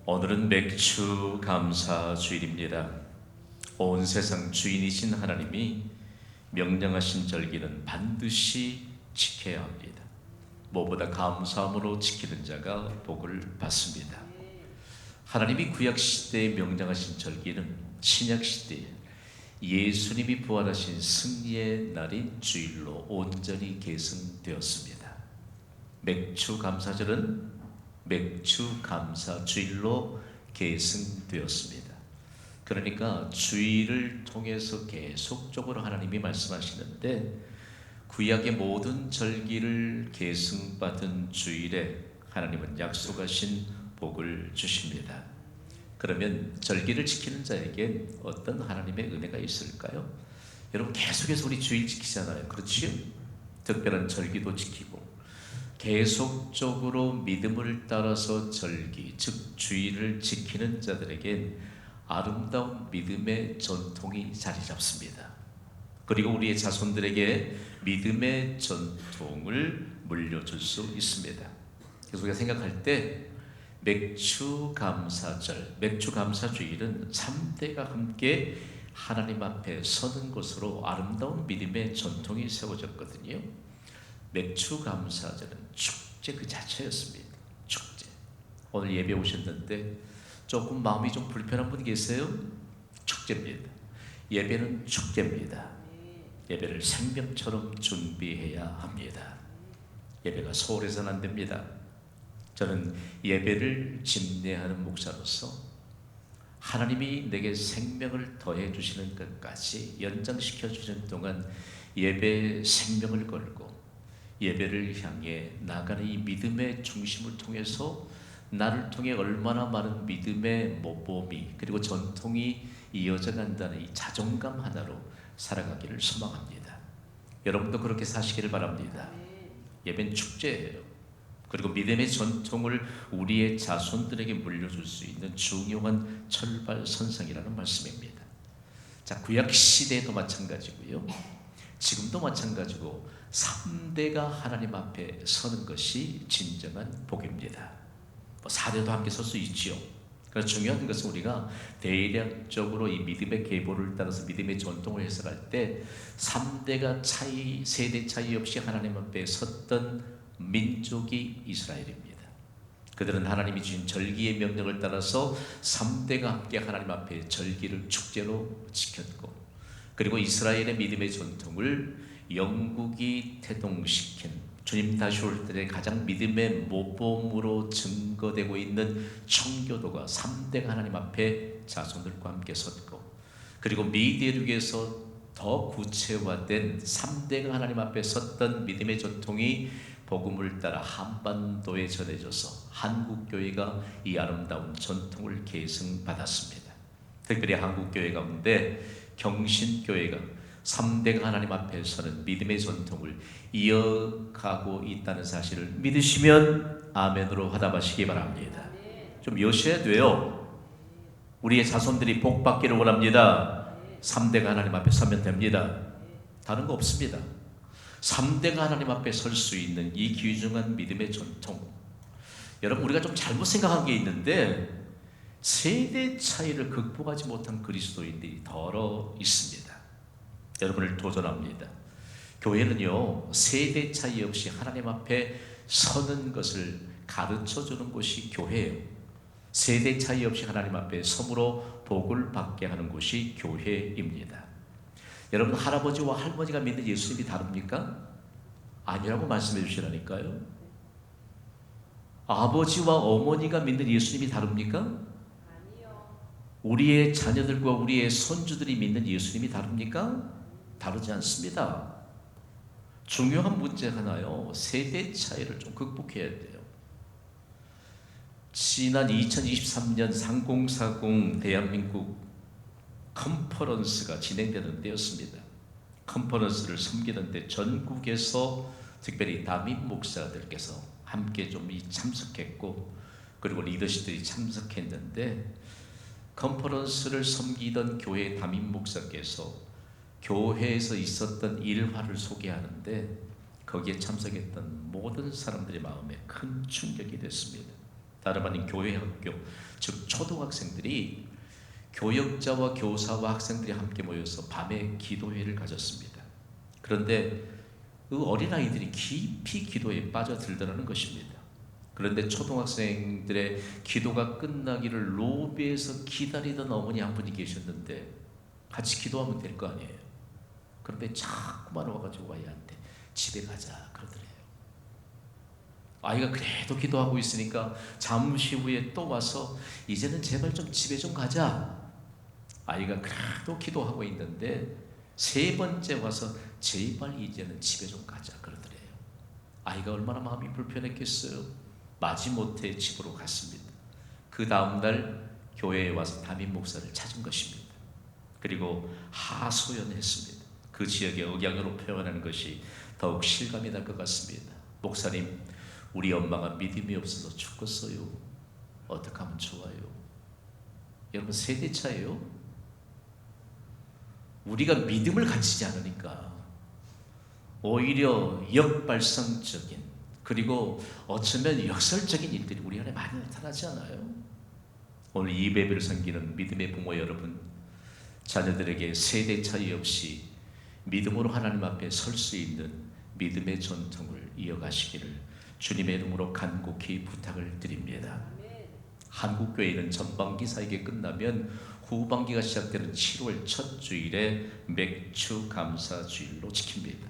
오늘은 맥주 감사 주일입니다. 온 세상 주인이신 하나님이 명령하신 절기는 반드시 지켜야 합니다. 무엇보다 감사함으로 지키는 자가 복을 받습니다. 하나님이 구약시대에 명령하신 절기는 신약시대에 예수님이 부활하신 승리의 날인 주일로 온전히 계승되었습니다. 맥주 감사절은 맥주 감사 주일로 계승되었습니다. 그러니까 주일을 통해서 계속적으로 하나님이 말씀하시는데, 구약의 모든 절기를 계승받은 주일에 하나님은 약속하신 복을 주십니다. 그러면 절기를 지키는 자에게 어떤 하나님의 은혜가 있을까요? 여러분, 계속해서 우리 주일 지키잖아요. 그렇지요? 특별한 절기도 지키고 계속적으로 믿음을 따라서 절기, 즉 주일을 지키는 자들에겐 아름다운 믿음의 전통이 자리 잡습니다. 그리고 우리의 자손들에게 믿음의 전통을 물려줄 수 있습니다. 그래서 우리가 생각할 때 맥주감사절, 맥주감사주일은 3대가 함께 하나님 앞에 서는 것으로 아름다운 믿음의 전통이 세워졌거든요. 맥주감사절은 축제 그 자체였습니다. 축제. 오늘 예배 오셨는데 조금 마음이 좀 불편한 분 계세요? 축제입니다. 예배는 축제입니다. 예배를 생명처럼 준비해야 합니다. 예배가 소홀해서는 안 됩니다. 저는 예배를 집례하는 목사로서 하나님이 내게 생명을 더해 주시는 것까지 연장시켜 주시는 동안 예배에 생명을 걸고 예배를 향해 나가는 이 믿음의 중심을 통해서 나를 통해 얼마나 많은 믿음의 모범이 그리고 전통이 이어져 간다는 이 자존감 하나로 살아가기를 소망합니다. 여러분도 그렇게 사시기를 바랍니다. 예배는 축제예요. 그리고 믿음의 전통을 우리의 자손들에게 물려줄 수 있는 중요한 철발선상이라는 말씀입니다. 자, 구약시대에도 마찬가지고요, 지금도 마찬가지고 3대가 하나님 앞에 서는 것이 진정한 복입니다. 4대도 함께 설 수 있지요. 그래서 중요한 것은 우리가 대략적으로 이 믿음의 계보를 따라서 믿음의 전통을 해석할 때 3대가 차이, 세대 차이 없이 하나님 앞에 섰던 민족이 이스라엘입니다. 그들은 하나님이 주신 절기의 명령을 따라서 3대가 함께 하나님 앞에 절기를 축제로 지켰고, 그리고 이스라엘의 믿음의 전통을 영국이 태동시킨 주님 다시 올 때의 가장 믿음의 모범으로 증거되고 있는 청교도가 3대가 하나님 앞에 자손들과 함께 섰고, 그리고 미대륙에서 더 구체화된 3대가 하나님 앞에 섰던 믿음의 전통이 복음을 따라 한반도에 전해져서 한국교회가 이 아름다운 전통을 계승받았습니다. 특별히 한국교회 가운데 경신교회가 3대가 하나님 앞에 서는 믿음의 전통을 이어가고 있다는 사실을 믿으시면 아멘으로 화답하시기 바랍니다. 좀 여셔야 돼요. 우리의 자손들이 복받기를 원합니다. 3대가 하나님 앞에 서면 됩니다. 다른 거 없습니다. 3대가 하나님 앞에 설 수 있는 이 귀중한 믿음의 전통, 여러분, 우리가 좀 잘못 생각한 게 있는데 세대 차이를 극복하지 못한 그리스도인들이 더러 있습니다. 여러분을 도전합니다. 교회는요, 세대 차이 없이 하나님 앞에 서는 것을 가르쳐주는 곳이 교회예요. 세대 차이 없이 하나님 앞에 섬으로 복을 받게 하는 곳이 교회입니다. 여러분, 할아버지와 할머니가 믿는 예수님이 다릅니까? 아니라고 말씀해 주시라니까요. 아버지와 어머니가 믿는 예수님이 다릅니까? 아니요. 우리의 자녀들과 우리의 손주들이 믿는 예수님이 다릅니까? 다르지 않습니다. 중요한 문제 하나요, 세대 차이를 좀 극복해야 돼요. 지난 2023년 3040 대한민국 컨퍼런스가 진행되는 때였습니다. 컨퍼런스를 섬기는데 전국에서 특별히 담임 목사들께서 함께 좀 참석했고, 그리고 리더십들이 참석했는데, 컨퍼런스를 섬기던 교회 담임 목사께서 교회에서 있었던 일화를 소개하는데 거기에 참석했던 모든 사람들의 마음에 큰 충격이 됐습니다. 다름 아닌 교회 학교, 즉 초등학생들이 교역자와 교사와 학생들이 함께 모여서 밤에 기도회를 가졌습니다. 그런데 그 어린아이들이 깊이 기도에 빠져들더라는 것입니다. 그런데 초등학생들의 기도가 끝나기를 로비에서 기다리던 어머니 한 분이 계셨는데 같이 기도하면 될 거 아니에요. 그런데 자꾸만 와가지고 아이한테 집에 가자 그러더래요. 아이가 그래도 기도하고 있으니까 잠시 후에 또 와서 이제는 제발 좀 집에 좀 가자. 아이가 그래도 기도하고 있는데 세 번째 와서 제발 이제는 집에 좀 가자 그러더래요. 아이가 얼마나 마음이 불편했겠어요. 마지못해 집으로 갔습니다. 그 다음날 교회에 와서 담임 목사를 찾은 것입니다. 그리고 하소연했습니다. 그 지역의 억양으로 표현하는 것이 더욱 실감이 날 것 같습니다. 목사님, 우리 엄마가 믿음이 없어서 죽었어요. 어떻게 하면 좋아요? 여러분, 세대 차예요. 우리가 믿음을 가지지 않으니까 오히려 역발상적인, 그리고 어쩌면 역설적인 일들이 우리 안에 많이 나타나지 않아요? 오늘 이 예배를 섬기는 믿음의 부모 여러분, 자녀들에게 세대 차이 없이 믿음으로 하나님 앞에 설 수 있는 믿음의 전통을 이어가시기를 주님의 이름으로 간곡히 부탁을 드립니다. 한국교회는 전반기 사역이 끝나면 후반기가 시작되는 7월 첫 주일에 맥주 감사 주일로 지킵니다.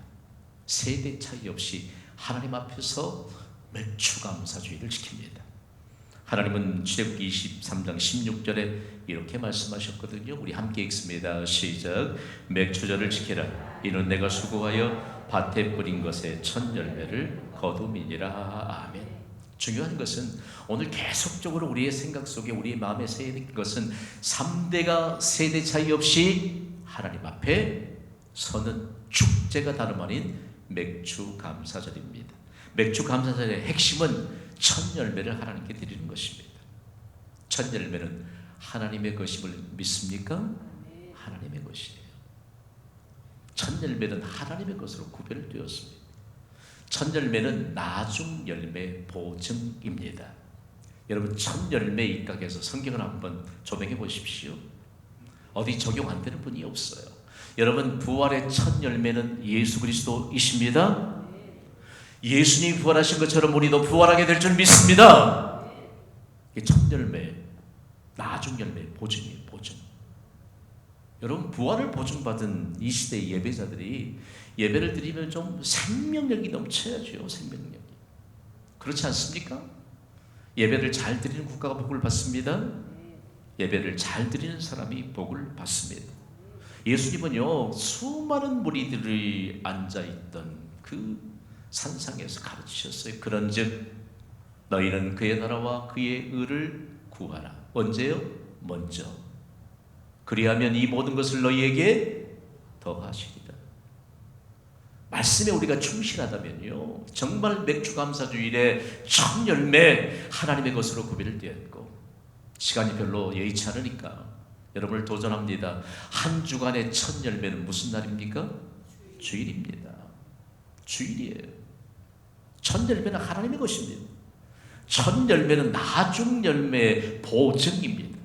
세대 차이 없이 하나님 앞에서 맥주 감사 주일을 지킵니다. 하나님은 출애굽기 23장 16절에 이렇게 말씀하셨거든요. 우리 함께 읽습니다. 시작. 맥주절을 지켜라. 이는 내가 수고하여 밭에 뿌린 것에 첫 열매를 거둠이니라. 아멘. 중요한 것은 오늘 계속적으로 우리의 생각 속에, 우리의 마음에 새긴 것은 3대가 세대 차이 없이 하나님 앞에 서는 축제가 다름 아닌 맥주 감사절입니다. 맥주 감사절의 핵심은 첫 열매를 하나님께 드리는 것입니다. 첫 열매는 하나님의 것임을 믿습니까? 하나님의 것이에요. 첫 열매는 하나님의 것으로 구별되었습니다. 첫 열매는 나중 열매 보증입니다. 여러분, 첫 열매 입각해서 성경을 한번 조명해 보십시오. 어디 적용 안 되는 분이 없어요. 여러분, 부활의 첫 열매는 예수 그리스도이십니다. 예수님이 부활하신 것처럼 우리도 부활하게 될 줄 믿습니다. 이게 첫 열매, 나중 열매 보증이에요. 보증. 여러분, 부활을 보증받은 이 시대의 예배자들이 예배를 드리면 좀 생명력이 넘쳐야죠. 생명력이. 그렇지 않습니까? 예배를 잘 드리는 국가가 복을 받습니다. 예배를 잘 드리는 사람이 복을 받습니다. 예수님은요, 수많은 무리들이 앉아있던 그 산상에서 가르치셨어요. 그런즉 너희는 그의 나라와 그의 의를 구하라. 언제요? 먼저. 그리하면 이 모든 것을 너희에게 더하시리라. 말씀에 우리가 충실하다면요, 정말 맥주 감사주일에 첫 열매 하나님의 것으로 구별되었고, 시간이 별로 여의치 않으니까 여러분을 도전합니다. 한 주간의 첫 열매는 무슨 날입니까? 주일입니다. 주일이에요. 첫 열매는 하나님의 것입니다. 첫 열매는 나중 열매의 보증입니다.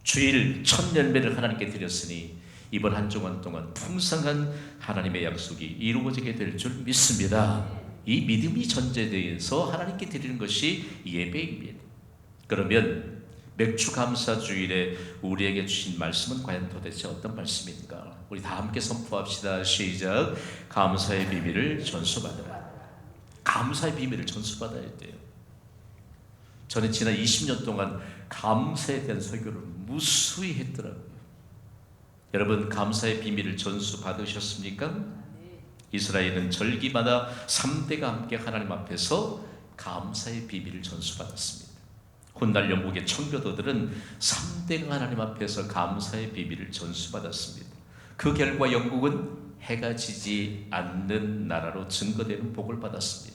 주일 첫 열매를 하나님께 드렸으니 이번 한 주간 동안 풍성한 하나님의 약속이 이루어지게 될 줄 믿습니다. 이 믿음이 전제되어서 하나님께 드리는 것이 예배입니다. 그러면 맥주 감사 주일에 우리에게 주신 말씀은 과연 도대체 어떤 말씀인가? 우리 다 함께 선포합시다. 시작. 감사의 비밀을 전수받아라. 감사의 비밀을 전수받아야 돼요. 저는 지난 20년 동안 감사에 대한 설교를 무수히 했더라고요. 여러분, 감사의 비밀을 전수받으셨습니까? 이스라엘은 절기마다 3대가 함께 하나님 앞에서 감사의 비밀을 전수받았습니다. 훗날 영국의 청교도들은 3대가 하나님 앞에서 감사의 비밀을 전수받았습니다. 그 결과 영국은 해가 지지 않는 나라로 증거되는 복을 받았습니다.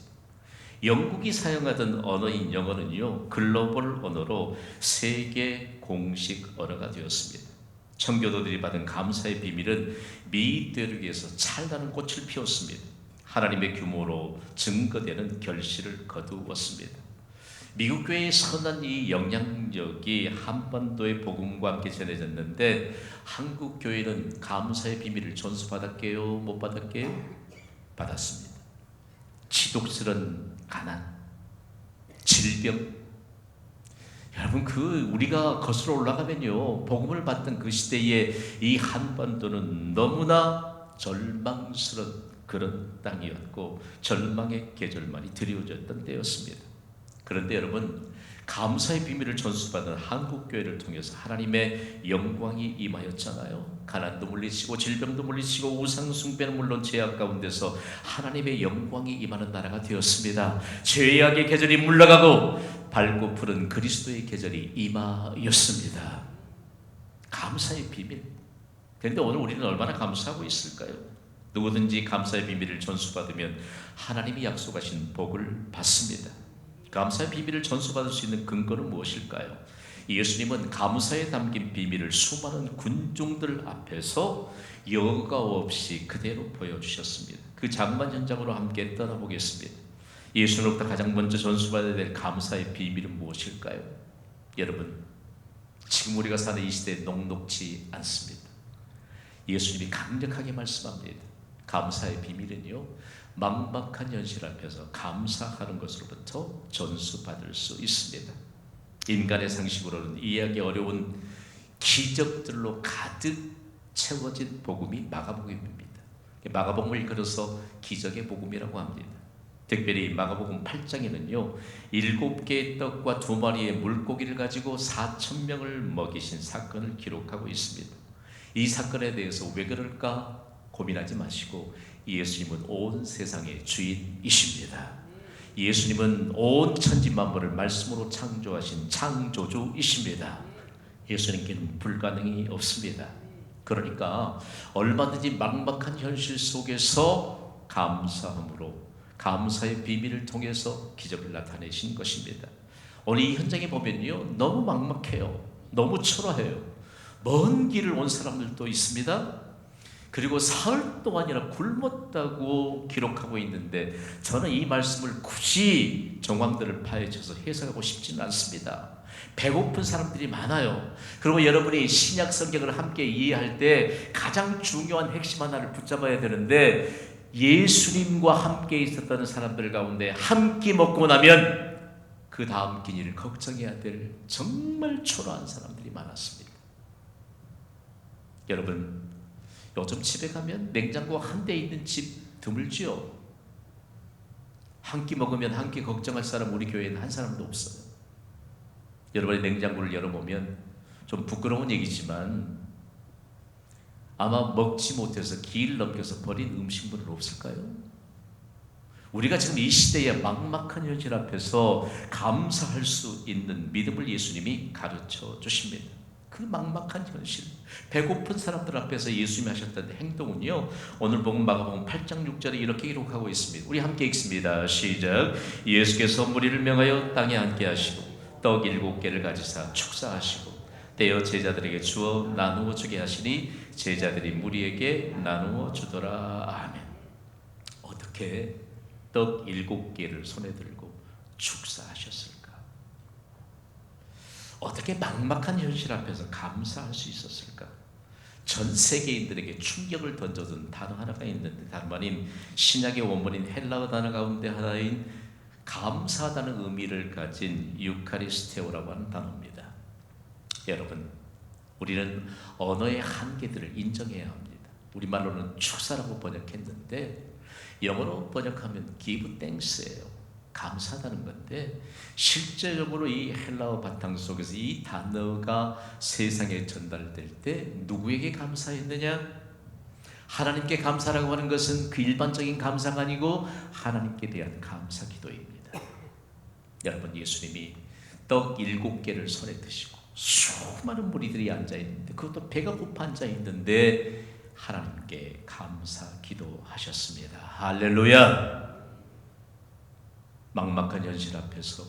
영국이 사용하던 언어인 영어는요, 글로벌 언어로 세계 공식 언어가 되었습니다. 청교도들이 받은 감사의 비밀은 미대륙에서 찬란한 꽃을 피웠습니다. 하나님의 규모로 증거되는 결실을 거두었습니다. 미국 교회의 선한 이 영향력이 한반도의 복음과 함께 전해졌는데 한국 교회는 감사의 비밀을 전수받았게요? 못 받았게요? 받았습니다. 지독스런 가난, 질병. 여러분 우리가 거슬러 올라가면요 복음을 받던 그 시대에 이 한반도는 너무나 절망스러운 그런 땅이었고 절망의 계절만이 드리워졌던 때였습니다. 그런데 여러분 감사의 비밀을 전수받은 한국교회를 통해서 하나님의 영광이 임하였잖아요. 가난도 물리치고 질병도 물리치고 우상숭배는 물론 죄악 가운데서 하나님의 영광이 임하는 나라가 되었습니다. 죄악의 계절이 물러가고 밝고 푸른 그리스도의 계절이 임하였습니다. 감사의 비밀. 그런데 오늘 우리는 얼마나 감사하고 있을까요? 누구든지 감사의 비밀을 전수받으면 하나님이 약속하신 복을 받습니다. 감사의 비밀을 전수받을 수 있는 근거는 무엇일까요? 예수님은 감사에 담긴 비밀을 수많은 군중들 앞에서 여과 없이 그대로 보여주셨습니다. 그 장만 현장으로 함께 떠나보겠습니다. 예수님으로부터 가장 먼저 전수받아야 될 감사의 비밀은 무엇일까요? 여러분, 지금 우리가 사는 이 시대에 녹록지 않습니다. 예수님이 강력하게 말씀합니다. 감사의 비밀은요, 막막한 현실 앞에서 감사하는 것으로부터 전수받을 수 있습니다. 인간의 상식으로는 이해하기 어려운 기적들로 가득 채워진 복음이 마가복음입니다. 마가복음을 걸어서 기적의 복음이라고 합니다. 특별히 마가복음 8장에는요 7개의 떡과 2마리의 물고기를 가지고 4,000명을 먹이신 사건을 기록하고 있습니다. 이 사건에 대해서 왜 그럴까 고민하지 마시고 예수님은 온 세상의 주인이십니다. 예수님은 온 천지만물을 말씀으로 창조하신 창조주이십니다. 예수님께는 불가능이 없습니다. 그러니까 얼마든지 막막한 현실 속에서 감사함으로 감사의 비밀을 통해서 기적을 나타내신 것입니다. 오늘 이 현장에 보면요 너무 막막해요. 너무 초라해요. 먼 길을 온 사람들도 있습니다. 그리고 사흘 동안이나 굶었다고 기록하고 있는데 저는 이 말씀을 굳이 정황들을 파헤쳐서 해석하고 싶지는 않습니다. 배고픈 사람들이 많아요. 그리고 여러분이 신약 성경을 함께 이해할 때 가장 중요한 핵심 하나를 붙잡아야 되는데 예수님과 함께 있었던 사람들 가운데 한 끼 먹고 나면 그 다음 끼니를 걱정해야 될 정말 초라한 사람들이 많았습니다. 여러분 요즘 집에 가면 냉장고 한 대 있는 집 드물지요. 한 끼 먹으면 한 끼 걱정할 사람 우리 교회에는 한 사람도 없어요. 여러분의 냉장고를 열어보면 좀 부끄러운 얘기지만 아마 먹지 못해서 길 넘겨서 버린 음식물은 없을까요? 우리가 지금 이 시대의 막막한 현실 앞에서 감사할 수 있는 믿음을 예수님이 가르쳐 주십니다. 그 막막한 현실, 배고픈 사람들 앞에서 예수님이 하셨던 행동은요 오늘 복음 마가복음 8장 6절에 이렇게 기록하고 있습니다. 우리 함께 읽습니다. 시작. 예수께서 무리를 명하여 땅에 앉게 하시고 떡 7개를 가지사 축사하시고 떼어 제자들에게 주어 나누어 주게 하시니 제자들이 무리에게 나누어 주더라. 아멘. 어떻게 떡 7개를 손에 들고 축사하셨을까? 어떻게 막막한 현실 앞에서 감사할 수 있었을까? 전 세계인들에게 충격을 던져준 단어 하나가 있는데 다름 아닌 신약의 원문인 헬라어 단어 가운데 하나인 감사하다는 의미를 가진 유카리스테오라고 하는 단어입니다. 여러분, 우리는 언어의 한계들을 인정해야 합니다. 우리말로는 축사라고 번역했는데 영어로 번역하면 give thanks예요. 감사하다는 건데 실제적으로 이 헬라어 바탕 속에서 이 단어가 세상에 전달될 때 누구에게 감사했느냐? 하나님께 감사라고 하는 것은 그 일반적인 감사가 아니고 하나님께 대한 감사 기도입니다. 여러분, 예수님이 떡 7개를 손에 드시고 수많은 무리들이 앉아있는데 그것도 배가 고파 앉아있는데 하나님께 감사 기도하셨습니다. 할렐루야. 막막한 현실 앞에서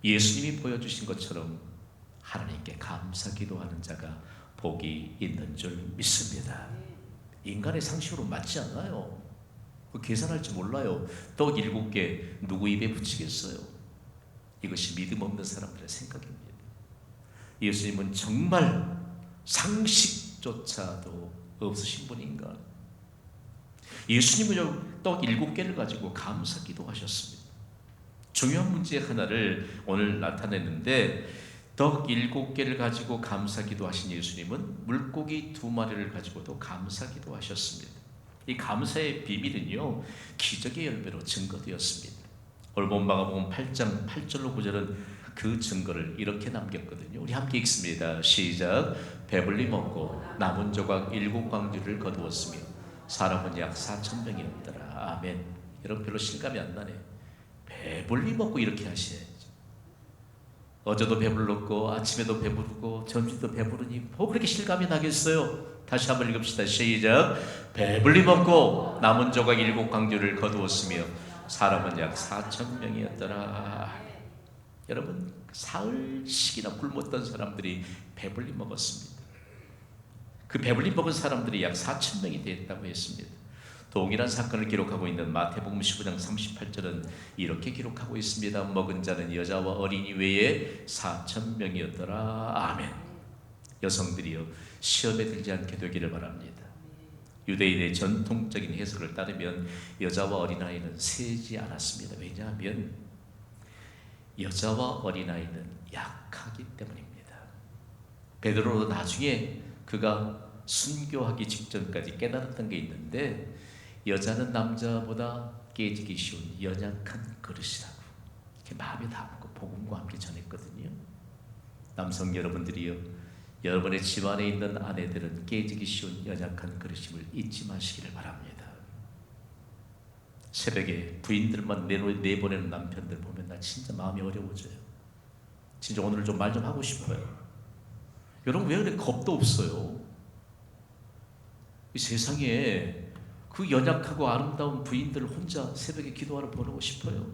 예수님이 보여주신 것처럼 하나님께 감사 기도하는 자가 복이 있는 줄 믿습니다. 인간의 상식으로 맞지 않아요. 계산할 줄 몰라요. 떡 7개 누구 입에 붙이겠어요? 이것이 믿음 없는 사람들의 생각입니다. 예수님은 정말 상식조차도 없으신 분인가? 예수님은 떡 7개를 가지고 감사 기도하셨습니다. 중요한 문제 하나를 오늘 나타냈는데, 떡 7개를 가지고 감사 기도하신 예수님은 물고기 2마리를 가지고도 감사 기도하셨습니다. 이 감사의 비밀은요, 기적의 열매로 증거되었습니다. 오늘 본 마가복음 8장 8절로 9절은 그 증거를 이렇게 남겼거든요. 우리 함께 읽습니다. 시작. 배불리 먹고 남은 조각 7광주를 거두었으며 사람은 약 4,000명이었더라. 아멘. 여러분 별로 실감이 안 나네. 배불리 먹고 이렇게 하셔야죠. 어제도 배불렀고 아침에도 배부르고 점심도 배부르니 뭐 그렇게 실감이 나겠어요? 다시 한번 읽읍시다. 시작. 배불리 먹고 남은 조각 7광주를 거두었으며 사람은 약 4,000명이었더라. 여러분 사흘씩이나 굶었던 사람들이 배불리 먹었습니다. 그 배불리 먹은 사람들이 약 4,000명이 됐다고 했습니다. 동일한 사건을 기록하고 있는 마태복음 15장 38절은 이렇게 기록하고 있습니다. 먹은 자는 여자와 어린이 외에 4,000명이었더라. 아멘. 여성들이여 시험에 들지 않게 되기를 바랍니다. 유대인의 전통적인 해석을 따르면 여자와 어린아이는 세지 않았습니다. 왜냐하면 여자와 어린아이는 약하기 때문입니다. 베드로도 나중에 그가 순교하기 직전까지 깨달았던 게 있는데, 여자는 남자보다 깨지기 쉬운 연약한 그릇이라고 이렇게 마음에 담고 복음과 함께 전했거든요. 남성 여러분들이요, 여러분의 집안에 있는 아내들은 깨지기 쉬운 연약한 그릇임을 잊지 마시기를 바랍니다. 새벽에 부인들만 내보내는 남편들 보면 나 진짜 마음이 어려워져요. 진짜 오늘 좀 말 좀 하고 싶어요. 여러분 왜 그렇게 겁도 없어요? 이 세상에 그 연약하고 아름다운 부인들을 혼자 새벽에 기도하러 보내고 싶어요?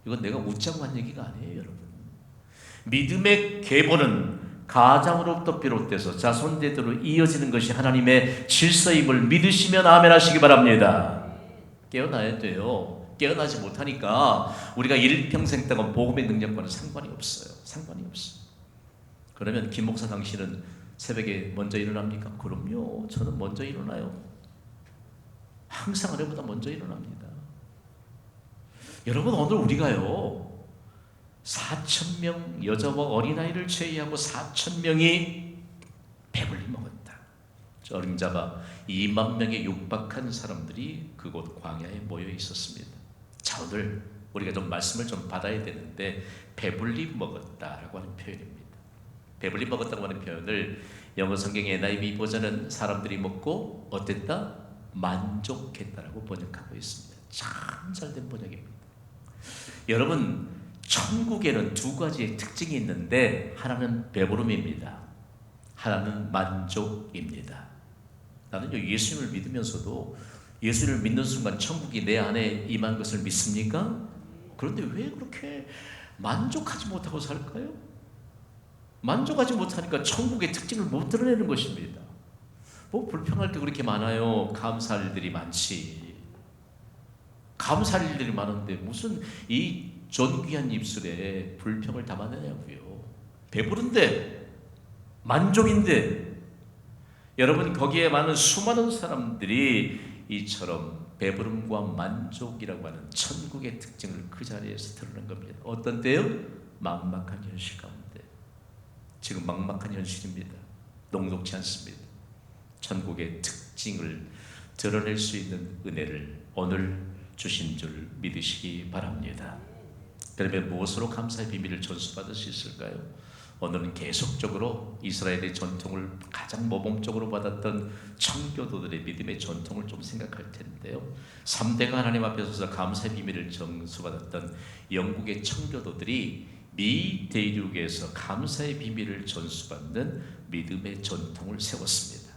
이건 내가 웃자고 한 얘기가 아니에요, 여러분. 믿음의 계보는 가장으로부터 비롯돼서 자손대대로 이어지는 것이 하나님의 질서임을 믿으시면 아멘 하시기 바랍니다. 깨어나야 돼요. 깨어나지 못하니까 우리가 일평생 동안 복음의 능력과는 상관이 없어요. 상관이 없어요. 그러면 김 목사 당신은 새벽에 먼저 일어납니까? 그럼요. 저는 먼저 일어나요. 항상 아내보다 먼저 일어납니다. 여러분 오늘 우리가요 4,000명 여자와 어린아이를 제외하고 4,000명이 배불리 먹었다. 어림잡아 2만 명에 육박한 사람들이 그곳 광야에 모여 있었습니다. 자, 오늘 우리가 좀 말씀을 좀 받아야 되는데, 배불리 먹었다라고 하는 표현입니다. 배불리 먹었다고 하는 표현을 영어 성경 NIV 버전은 사람들이 먹고 어땠다? 만족했다라고 번역하고 있습니다. 참 잘된 번역입니다. 여러분 천국에는 2가지의 특징이 있는데, 하나는 배부름입니다. 하나는 만족입니다. 나는요 예수님을 믿으면서도 예수를 믿는 순간 천국이 내 안에 임한 것을 믿습니까? 그런데 왜 그렇게 만족하지 못하고 살까요? 만족하지 못하니까 천국의 특징을 못 드러내는 것입니다. 뭐 불평할 게 그렇게 많아요. 감사할 일들이 많지. 감사할 일들이 많은데 무슨 이 존귀한 입술에 불평을 담아내냐고요. 배부른데, 만족인데. 여러분 거기에 많은 수많은 사람들이 이처럼 배부름과 만족이라고 하는 천국의 특징을 그 자리에서 드러낸 겁니다. 어떤 때요? 막막한 현실 가운데. 지금 막막한 현실입니다. 녹록지 않습니다. 천국의 특징을 드러낼 수 있는 은혜를 오늘 주신 줄 믿으시기 바랍니다. 그러면 무엇으로 감사의 비밀을 전수받을 수 있을까요? 오늘은 계속적으로 이스라엘의 전통을 가장 모범적으로 받았던 청교도들의 믿음의 전통을 좀 생각할 텐데요. 3대가 하나님 앞에 서서 감사의 비밀을 전수받았던 영국의 청교도들이 미 대륙에서 감사의 비밀을 전수받는 믿음의 전통을 세웠습니다.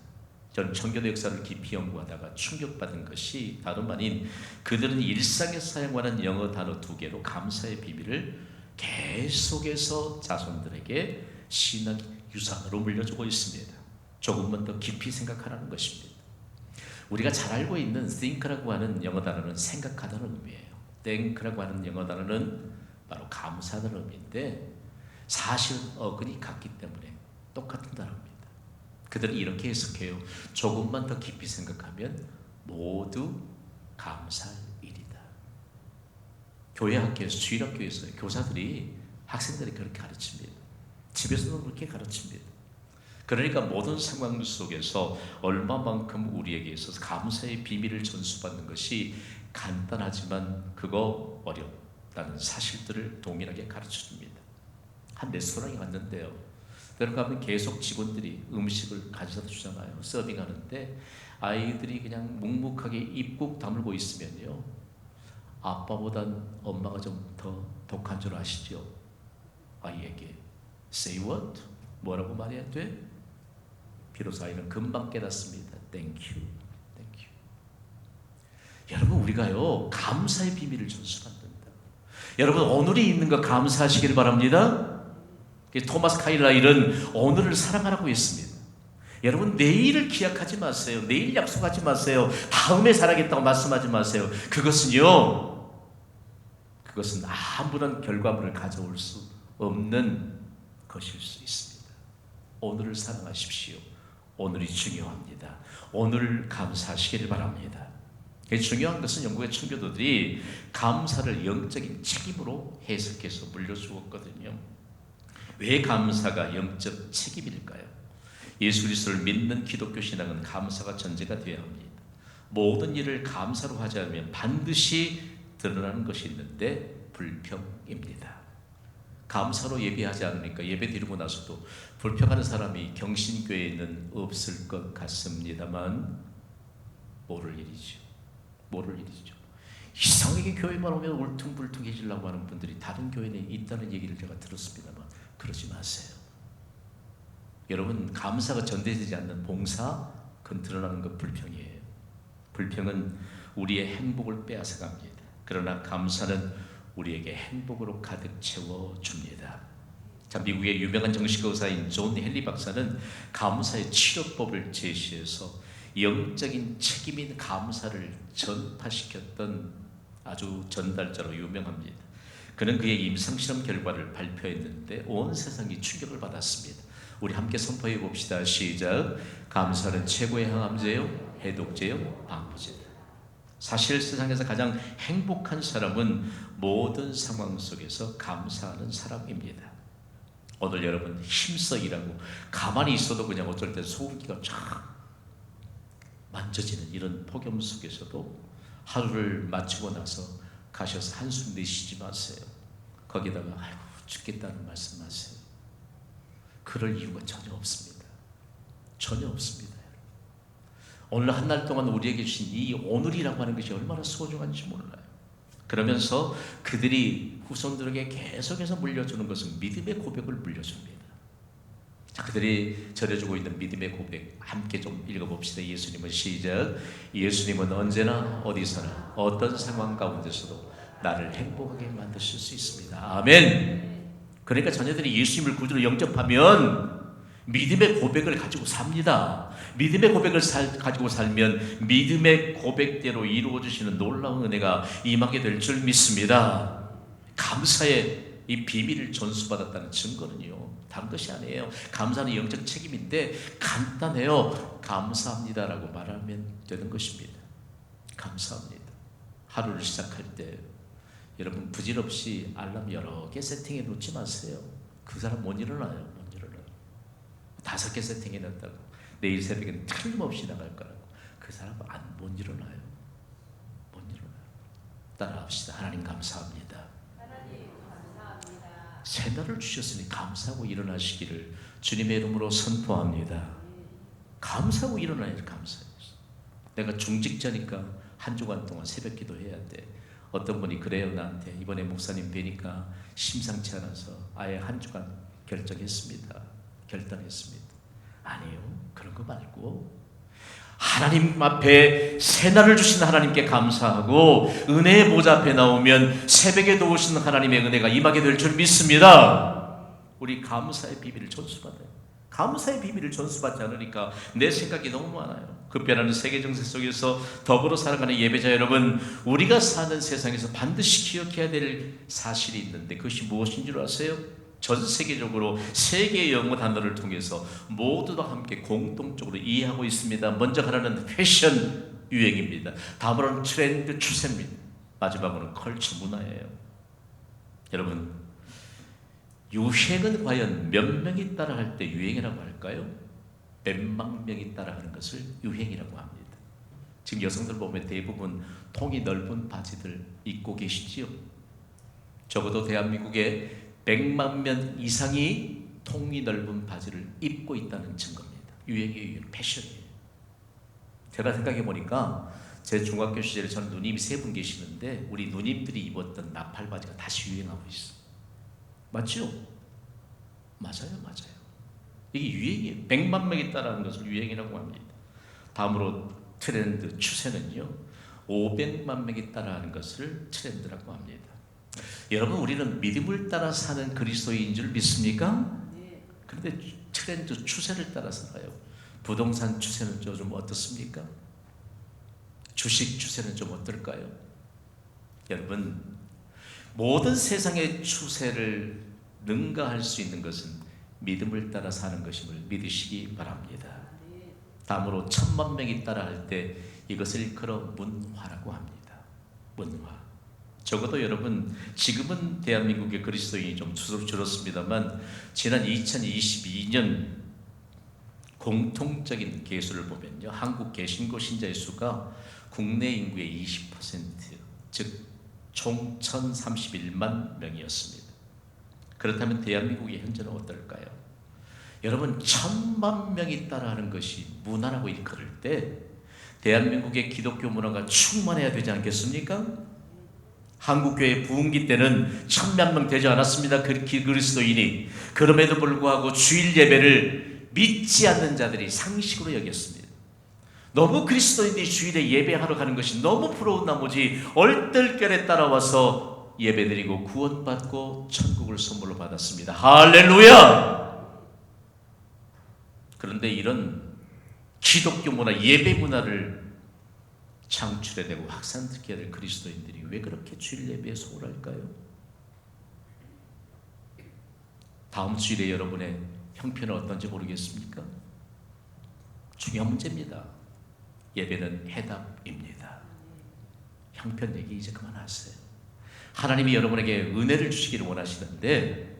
저는 청교도 역사를 깊이 연구하다가 충격받은 것이 다름 아닌 그들은 일상에 사용하는 영어 단어 2개로 감사의 비밀을 계속해서 자손들에게 신앙 유산으로 물려주고 있습니다. 조금만 더 깊이 생각하라는 것입니다. 우리가 잘 알고 있는 think라고 하는 영어 단어는 생각하다는 의미예요. think라고 하는 영어 단어는 바로 감사하는 의미인데 사실은 어근이 같기 때문에 똑같은 단어입니다. 그들은 이렇게 해석해요. 조금만 더 깊이 생각하면 모두 감사할 일이다. 교회 학교에서, 주일학교에서 교사들이 학생들이 그렇게 가르칩니다. 집에서도 그렇게 가르칩니다. 그러니까 모든 상황 속에서 얼마만큼 우리에게 있어서 감사의 비밀을 전수받는 것이 간단하지만 그거 어렵다는 사실들을 동일하게 가르쳐줍니다. 한 레스토랑에 갔는데요, 들어가면 계속 직원들이 음식을 가져다 주잖아요. 서빙하는데 아이들이 그냥 묵묵하게 입국 다물고 있으면요, 아빠보단 엄마가 좀 더 독한 줄 아시죠? 아이에게 Say what? 뭐라고 말해야 돼? 비로소 아이는 금방 깨닫습니다. Thank you, thank you. 여러분, 우리가요 감사의 비밀을 전수받는다. 여러분, 오늘이 있는 거 감사하시길 바랍니다. 토마스 카일라일은 오늘을 사랑하라고 했습니다. 여러분, 내일을 기약하지 마세요. 내일 약속하지 마세요. 다음에 살아겠다고 말씀하지 마세요. 그것은 아무런 결과물을 가져올 수 없는 것일 수 있습니다. 오늘을 사랑하십시오. 오늘이 중요합니다. 오늘 감사하시기를 바랍니다. 중요한 것은 영국의 청교도들이 감사를 영적인 책임으로 해석해서 물려주었거든요. 왜 감사가 영적 책임일까요? 예수 그리스도를 믿는 기독교 신앙은 감사가 전제가 되어야 합니다. 모든 일을 감사로 하지 않으면 반드시 드러나는 것이 있는데 불평입니다. 감사로 예배하지 않으니까 예배 드리고 나서도 불평하는 사람이 경신교회에는 없을 것 같습니다만 모를 일이죠. 이상하게 교회만 오면 울퉁불퉁해지려고 하는 분들이 다른 교회에 있다는 얘기를 제가 들었습니다만 그러지 마세요. 여러분, 감사가 전달되지 않는 봉사, 그건 드러나는 것 불평이에요. 불평은 우리의 행복을 빼앗아갑니다. 그러나 감사는 우리에게 행복으로 가득 채워줍니다. 자, 미국의 유명한 정신과 의사인 존 헨리 박사는 감사의 치료법을 제시해서 영적인 책임인 감사를 전파시켰던 아주 전달자로 유명합니다. 그는 그의 임상실험 결과를 발표했는데 온 세상이 충격을 받았습니다. 우리 함께 선포해 봅시다. 시작. 감사는 최고의 항암제요, 해독제요, 방부제다. 사실 세상에서 가장 행복한 사람은 모든 상황 속에서 감사하는 사람입니다. 오늘 여러분 힘써 일하고 가만히 있어도 그냥 어쩔 때 소음기가 쫙 만져지는 이런 폭염 속에서도 하루를 마치고 나서 가셔서 한숨 내쉬지 마세요. 거기다가 아이고 죽겠다는 말씀하세요. 그럴 이유가 전혀 없습니다. 전혀 없습니다. 오늘 한 날 동안 우리에게 주신 이 오늘이라고 하는 것이 얼마나 소중한지 몰라요. 그러면서 그들이 후손들에게 계속해서 물려주는 것은 믿음의 고백을 물려줍니다. 자, 그들이 전해주고 있는 믿음의 고백 함께 좀 읽어봅시다. 예수님은 시작. 예수님은 언제나 어디서나 어떤 상황 가운데서도 나를 행복하게 만드실 수 있습니다. 아멘. 그러니까 자녀들이 예수님을 구주로 영접하면 믿음의 고백을 가지고 삽니다. 믿음의 고백을 가지고 살면 믿음의 고백대로 이루어주시는 놀라운 은혜가 임하게 될 줄 믿습니다. 감사의 이 비밀을 전수받았다는 증거는요, 다른 것이 아니에요. 감사는 영적 책임인데 간단해요. 감사합니다라고 말하면 되는 것입니다. 감사합니다. 하루를 시작할 때 여러분 부질없이 알람 여러 개 세팅해 놓지 마세요. 그 사람 못 일어나요. 5개 세팅해 놨다고 내일 새벽엔 틀림없이 나갈 거라고 그 사람 못 일어나요. 못 일어나요. 따라합시다. 하나님 감사합니다. 하나님 감사합니다. 새날을 주셨으니 감사하고 일어나시기를 주님의 이름으로 선포합니다. 감사하고 일어나야지. 감사해요. 내가 중직자니까 한 주간 동안 새벽 기도해야 돼. 어떤 분이 그래요. 나한테 이번에 목사님 뵈니까 심상치 않아서 아예 한 주간 결정했습니다. 아니요, 그런 거 말고 하나님 앞에 새날을 주신 하나님께 감사하고 은혜의 보좌 앞에 나오면 새벽에 도우신 하나님의 은혜가 임하게 될 줄 믿습니다. 우리 감사의 비밀을 전수받아요. 감사의 비밀을 전수받지 않으니까 내 생각이 너무 많아요. 급변하는 세계 정세 속에서 더불어 살아가는 예배자 여러분, 우리가 사는 세상에서 반드시 기억해야 될 사실이 있는데 그것이 무엇인 줄 아세요? 전 세계적으로 세계의 영어 단어를 통해서 모두 다 함께 공통적으로 이해하고 있습니다. 먼저 하나는 패션 유행입니다. 다음으로는 트렌드 추세입니다. 마지막으로는 컬처 문화예요. 여러분, 유행은 과연 몇 명이 따라할 때 유행이라고 할까요? 몇만 명이 따라하는 것을 유행이라고 합니다. 지금 여성들 보면 대부분 통이 넓은 바지들 입고 계시지요. 적어도 대한민국에 100만 명 이상이 통이 넓은 바지를 입고 있다는 증거입니다. 유행이에요. 패션이에요. 제가 생각해 보니까 제 중학교 시절에 저는 누님이 3분 계시는데 우리 누님들이 입었던 나팔 바지가 다시 유행하고 있어요. 맞죠? 맞아요. 이게 유행이에요. 100만 명이 따라하는 것을 유행이라고 합니다. 다음으로 트렌드 추세는요, 500만 명이 따라하는 것을 트렌드라고 합니다. 여러분, 우리는 믿음을 따라 사는 그리스도인인 줄 믿습니까? 그런데 트렌드 추세를 따라 살아요. 부동산 추세는 좀 어떻습니까? 주식 추세는 좀 어떨까요? 여러분, 모든 세상의 추세를 능가할 수 있는 것은 믿음을 따라 사는 것임을 믿으시기 바랍니다. 다음으로 1000만 명이 따라할 때 이것을 일컬어 문화라고 합니다. 문화. 적어도 여러분, 지금은 대한민국의 그리스도인이 좀 줄었습니다만 지난 2022년 공통적인 계수를 보면요, 한국 개신교 신자의 수가 국내 인구의 20%, 즉 총 1031만 명이었습니다. 그렇다면 대한민국의 현재는 어떨까요? 여러분, 1000만 명이 따라하는 것이 문화라고 일컬을 때 대한민국의 기독교 문화가 충만해야 되지 않겠습니까? 한국교회 부흥기 때는 1000만 명 되지 않았습니다. 그리스도인이. 그럼에도 불구하고 주일 예배를 믿지 않는 자들이 상식으로 여겼습니다. 너무 그리스도인들이 주일에 예배하러 가는 것이 너무 부러운 나머지 얼떨결에 따라와서 예배드리고 구원받고 천국을 선물로 받았습니다. 할렐루야! 그런데 이런 기독교 문화, 예배 문화를 창출해내고 확산시켜야 될 그리스도인들이 왜 그렇게 주일 예배에 소홀할까요? 다음 주일에 여러분의 형편은 어떤지 모르겠습니까? 중요한 문제입니다. 예배는 해답입니다. 형편 얘기 이제 그만하세요. 하나님이 여러분에게 은혜를 주시기를 원하시는데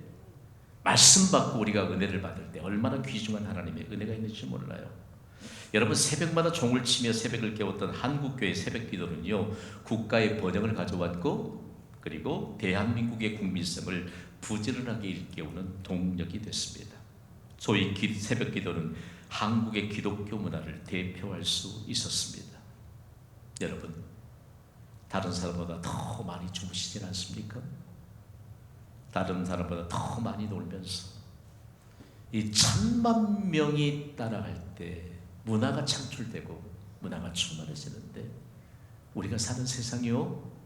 말씀 받고 우리가 은혜를 받을 때 얼마나 귀중한 하나님의 은혜가 있는지 몰라요. 여러분, 새벽마다 종을 치며 새벽을 깨웠던 한국교회 새벽기도는요, 국가의 번영을 가져왔고 그리고 대한민국의 국민성을 부지런하게 일깨우는 동력이 됐습니다. 소위 새벽기도는 한국의 기독교 문화를 대표할 수 있었습니다. 여러분, 다른 사람보다 더 많이 주무시진 않습니까? 다른 사람보다 더 많이 놀면서 이 1000만 명이 따라갈 때 문화가 창출되고 문화가 충만해지는데 우리가 사는 세상이요,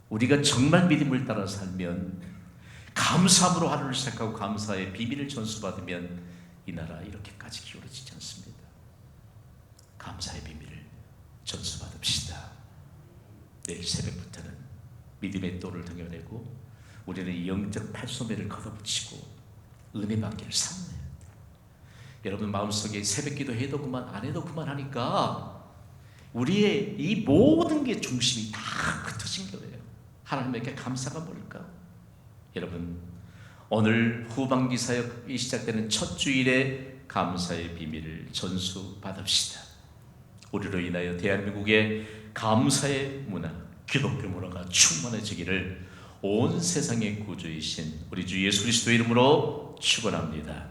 우리가 정말 믿음을 따라 살면, 감사함으로 하루를 시작하고 감사의 비밀을 전수받으면 이 나라 이렇게까지 기울어지지 않습니다. 감사의 비밀을 전수받읍시다. 내일 새벽부터는 믿음의 돌을 등여내고 우리는 이 영적 팔소매를 걷어붙이고 은혜 받기를 사모해야 돼요. 여러분, 마음속에 새벽기도 해도 그만 안 해도 그만하니까 우리의 이 모든 게 중심이 다 흩어진 거예요. 하나님에게 감사가 뭘까? 여러분, 오늘 후반기 사역이 시작되는 첫 주일에 감사의 비밀을 전수받읍시다. 우리로 인하여 대한민국의 감사의 문화, 기독교 문화가 충만해지기를 온 세상의 구주이신 우리 주 예수 그리스도의 이름으로 축원합니다.